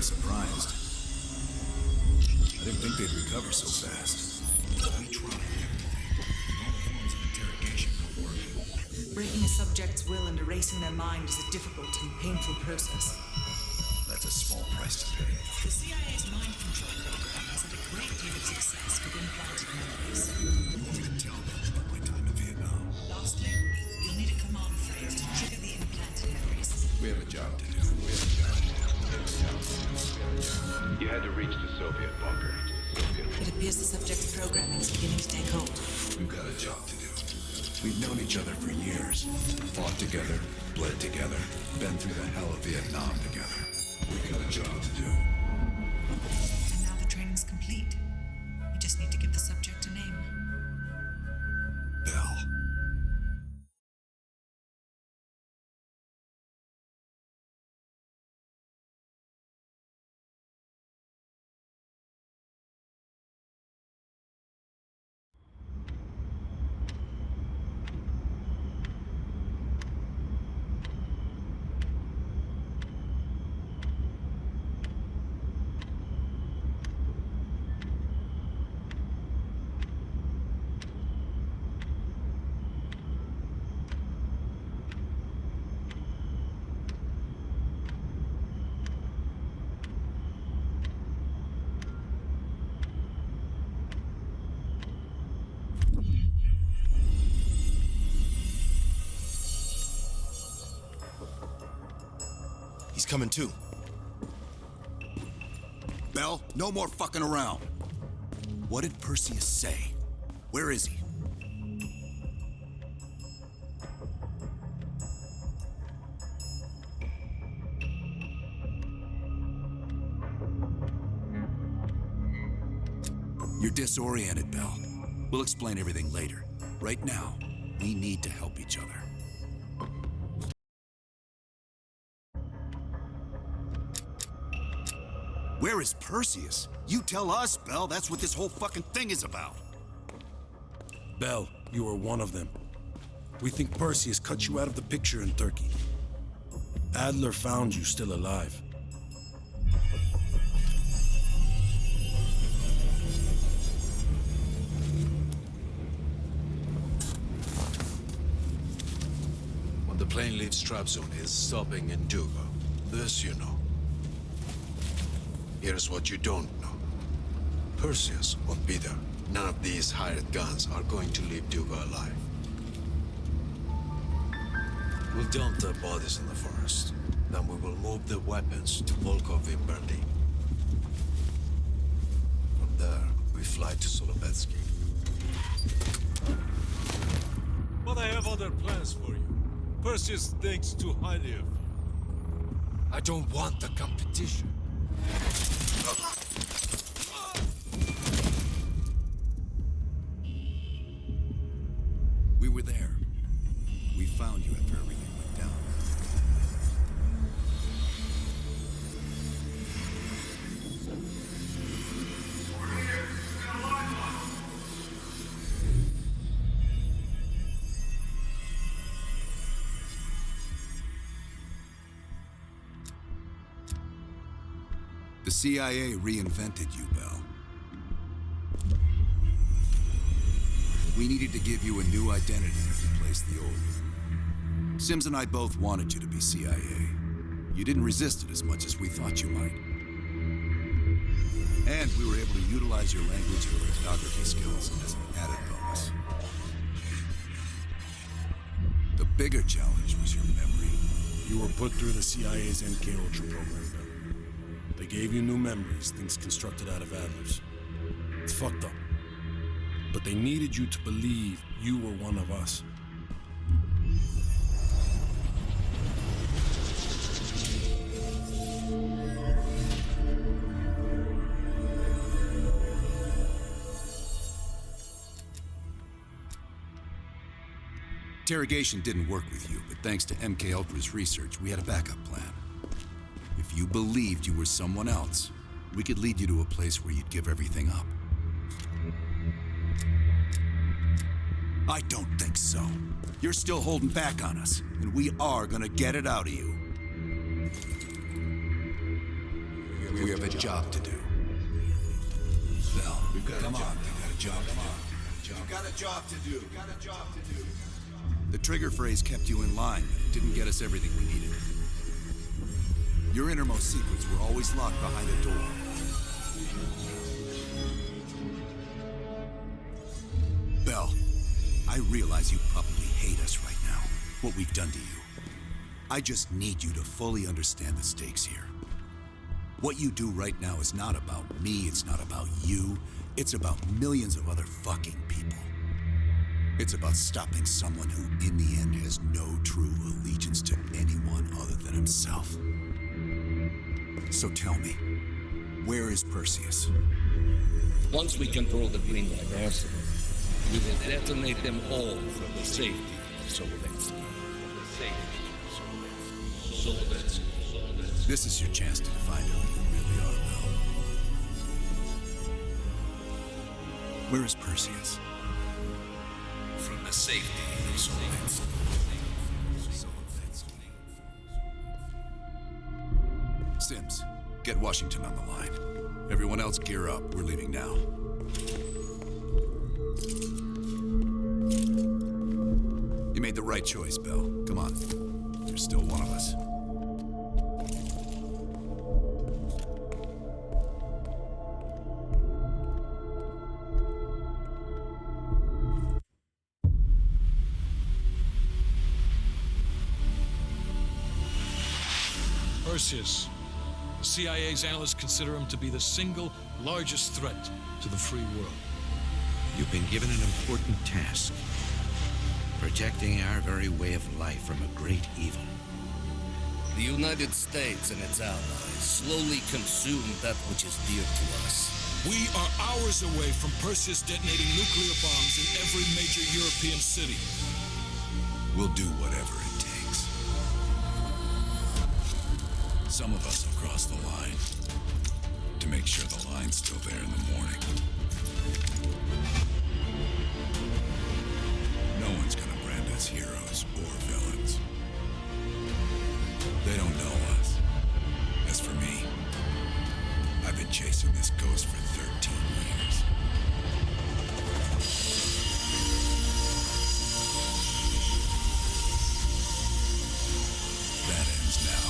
surprised. I didn't think they'd recover so fast. We tried everything. All forms of interrogation were working. Breaking a subject's will and erasing their mind is a difficult and painful process. That's a small price to pay. The CIA's mind control program has had a great deal of success with implanted memories. You want me to tell them about my time in Vietnam? Lastly, you'll need a command phrase to trigger the implanted memories. We have a job to do. You had to reach the Soviet bunker. It appears the subject's programming is beginning to take hold. We've got a job to do. We've known each other for years. Fought together, bled together, been through the hell of Vietnam together. We've got a job to do. And now the training's complete. We just need to give the subject a name. Bell. He's coming too. Bell, no more fucking around. What did Perseus say? Where is he? You're disoriented, Bell. We'll explain everything later. Right now, we need to help each other. Where is Perseus? You tell us, Bell. That's what this whole fucking thing is about. Bell, you are one of them. We think Perseus cut you out of the picture in Turkey. Adler found you still alive. When the plane leaves Trabzon, it's stopping in Duga. This you know. Here's what you don't know. Perseus won't be there. None of these hired guns are going to leave Duga alive. We'll dump their bodies in the forest. Then we will move the weapons to Volkov in Berlin. From there, we fly to Solovetsky. But I have other plans for you. Perseus thinks too highly of you. I don't want the competition. We were there. We found you after everything went down. The CIA reinvented you, Bell. We needed to give you a new identity to replace the old. Sims and I both wanted you to be CIA. You didn't resist it as much as we thought you might. And we were able to utilize your language and cryptography skills as an added bonus. The bigger challenge was your memory. You were put through the CIA's MK Ultra program, Bell. They gave you new memories, things constructed out of Adler's. It's fucked up. But they needed you to believe you were one of us. Interrogation didn't work with you, but thanks to MK Ultra's research, we had a backup plan. If you believed you were someone else, we could lead you to a place where you'd give everything up. I don't think so. You're still holding back on us, and we are gonna get it out of you. have a job to do. Bell, come on. We got a job to do. You got a job to do. The trigger phrase kept you in line, but it didn't get us everything we needed. Your innermost secrets were always locked behind a door. Bell, I realize you probably hate us right now, what we've done to you. I just need you to fully understand the stakes here. What you do right now is not about me, it's not about you, it's about millions of other fucking people. It's about stopping someone who, in the end, has no true allegiance to anyone other than himself. So tell me, where is Perseus? Once we control the Greenlight arsenal, we will detonate them all for the safety of Solovetsky. This is your chance to find out who you really are, Bell. Where is Perseus? From the safety of Solovetsky. Sims, get Washington on the line. Everyone else gear up. We're leaving now. You made the right choice, Bell. Come on. There's still one of us. Perseus. The CIA's analysts consider him to be the single largest threat to the free world. You've been given an important task. Protecting our very way of life from a great evil. The United States and its allies slowly consume that which is dear to us. We are hours away from Perseus detonating nuclear bombs in every major European city. We'll do whatever it takes. Some of us will cross the line to make sure the line's still there in the morning. No one's gonna brand us heroes or villains. They don't know us. As for me, I've been chasing this ghost for 13 years. That ends now.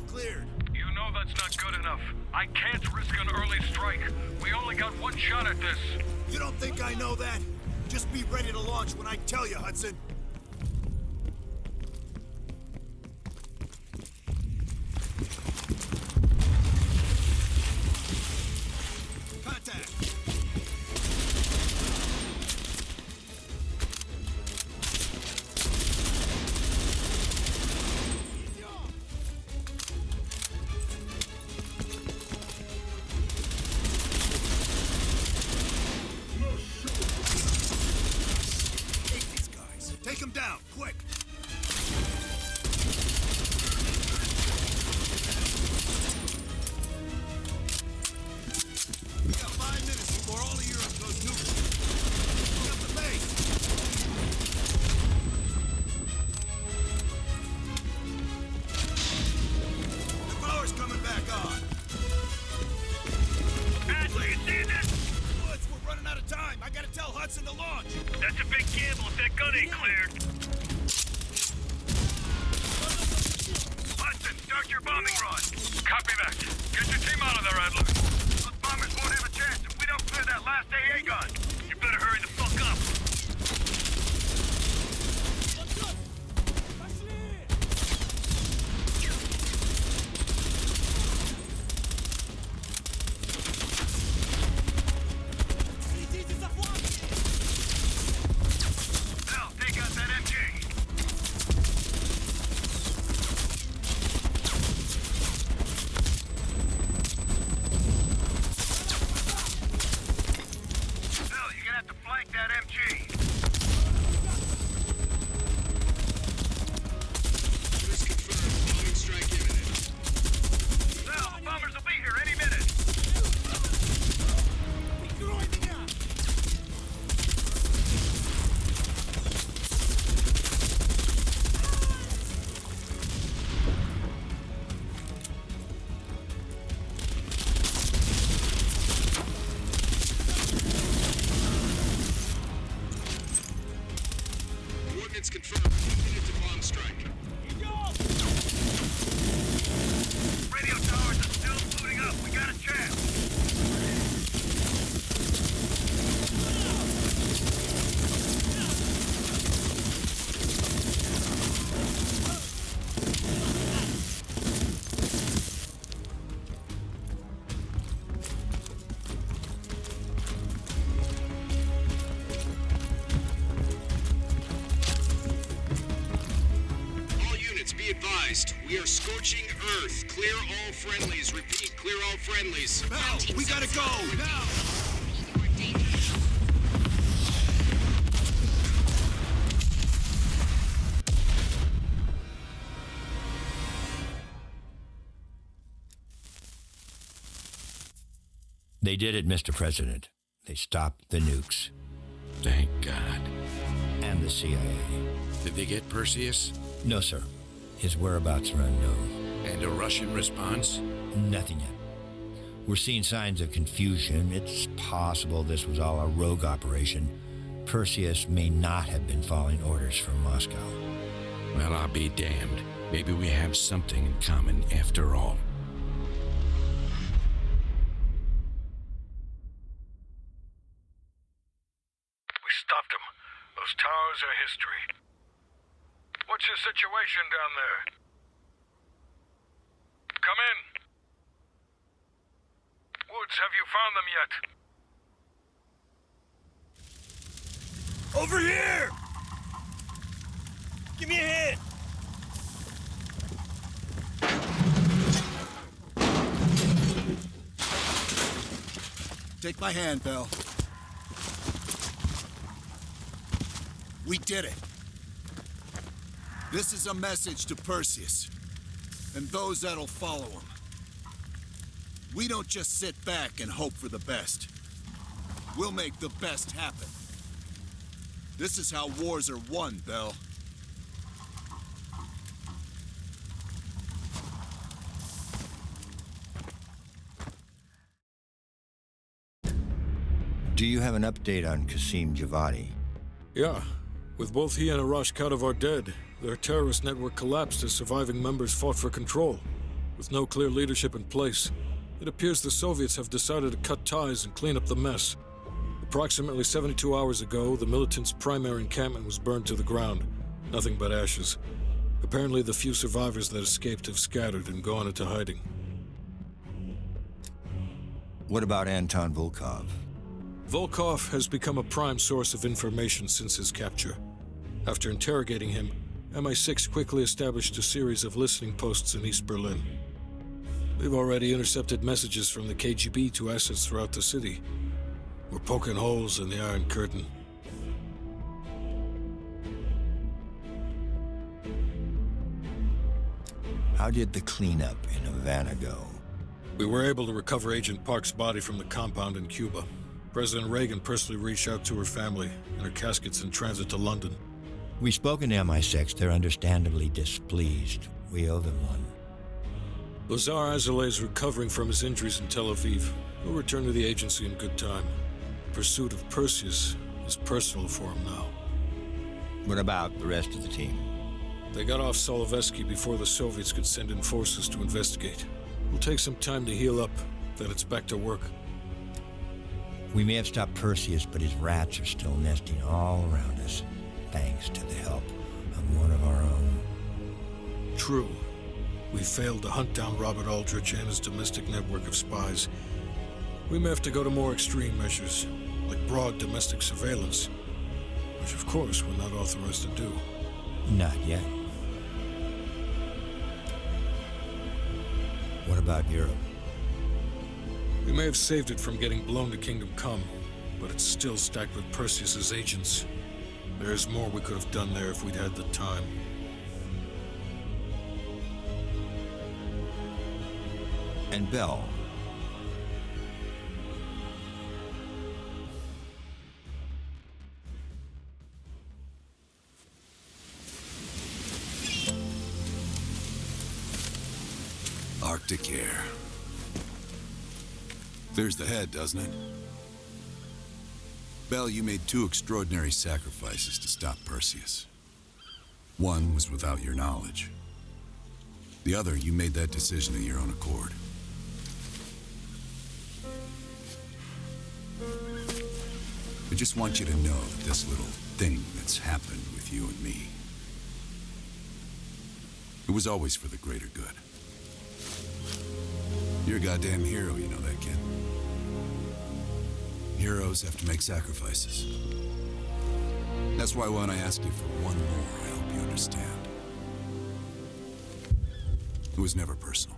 cleared. You know that's not good enough. I can't risk an early strike. We only got one shot at this. You don't think I know that? Just be ready to launch when I tell you, Hudson. Contact! Take him down, quick! We got 5 minutes before all of Europe goes nuclear. Bring up the base! The power's coming back on. Ashley, you see this? Woods, we're running out of time. I gotta tell Hudson to launch. That's a big gamble if that gun ain't cleared. Hudson, start your bombing run. Copy that. Get your team out of there, Adler. Those bombers won't have a chance if we don't clear that last AA gun. You better hurry the fuck up. Now, take out that MG. Bill, you're gonna have to flank that MG. Bombing strike imminent. Bill, the bombers will be here any minute. Coordinates confirmed. 1 minute to bomb strike. Radio towers are still booting up. We got a chance. All units, be advised. We are scorching Earth. Clear all friendlies. Repeat, clear all friendlies. Now, we gotta go, now! They did it, Mr. President. They stopped the nukes. Thank God. And the CIA. Did they get Perseus? No, sir. His whereabouts are unknown. And a Russian response? Nothing yet. We're seeing signs of confusion. It's possible this was all a rogue operation. Perseus may not have been following orders from Moscow. Well, I'll be damned. Maybe we have something in common after all. We stopped them. Those towers are history. What's your situation down there? Come in. Woods, have you found them yet? Over here! Give me a hit! Take my hand, Bell. We did it. This is a message to Perseus and those that'll follow him. We don't just sit back and hope for the best. We'll make the best happen. This is how wars are won, Bell. Do you have an update on Qasim Javadi? Yeah. With both he and Arash Kadivar dead, their terrorist network collapsed as surviving members fought for control. With no clear leadership in place, it appears the Soviets have decided to cut ties and clean up the mess. Approximately 72 hours ago, the militants' primary encampment was burned to the ground. Nothing but ashes. Apparently, the few survivors that escaped have scattered and gone into hiding. What about Anton Volkov? Volkov has become a prime source of information since his capture. After interrogating him, MI6 quickly established a series of listening posts in East Berlin. We've already intercepted messages from the KGB to assets throughout the city. We're poking holes in the Iron Curtain. How did the cleanup in Havana go? We were able to recover Agent Park's body from the compound in Cuba. President Reagan personally reached out to her family, and her casket's in transit to London. We've spoken to MI6. They're understandably displeased. We owe them one. Lazar Azalea is recovering from his injuries in Tel Aviv. He'll return to the agency in good time. The pursuit of Perseus is personal for him now. What about the rest of the team? They got off Solovetsky before the Soviets could send in forces to investigate. It'll take some time to heal up, then it's back to work. We may have stopped Perseus, but his rats are still nesting all around us, thanks to the help of one of our own. True. We failed to hunt down Robert Aldrich and his domestic network of spies. We may have to go to more extreme measures, like broad domestic surveillance, which of course we're not authorized to do. Not yet. What about Europe? We may have saved it from getting blown to Kingdom Come, but it's still stacked with Perseus's agents. There's more we could have done there if we'd had the time. And Bell. Arctic air. There's the head, doesn't it? Bell, you made two extraordinary sacrifices to stop Perseus. One was without your knowledge. The other, you made that decision of your own accord. I just want you to know that this little thing that's happened with you and me, it was always for the greater good. You're a goddamn hero, you know that, kid. Heroes have to make sacrifices. That's why when I ask you for one more, I hope you understand. It was never personal.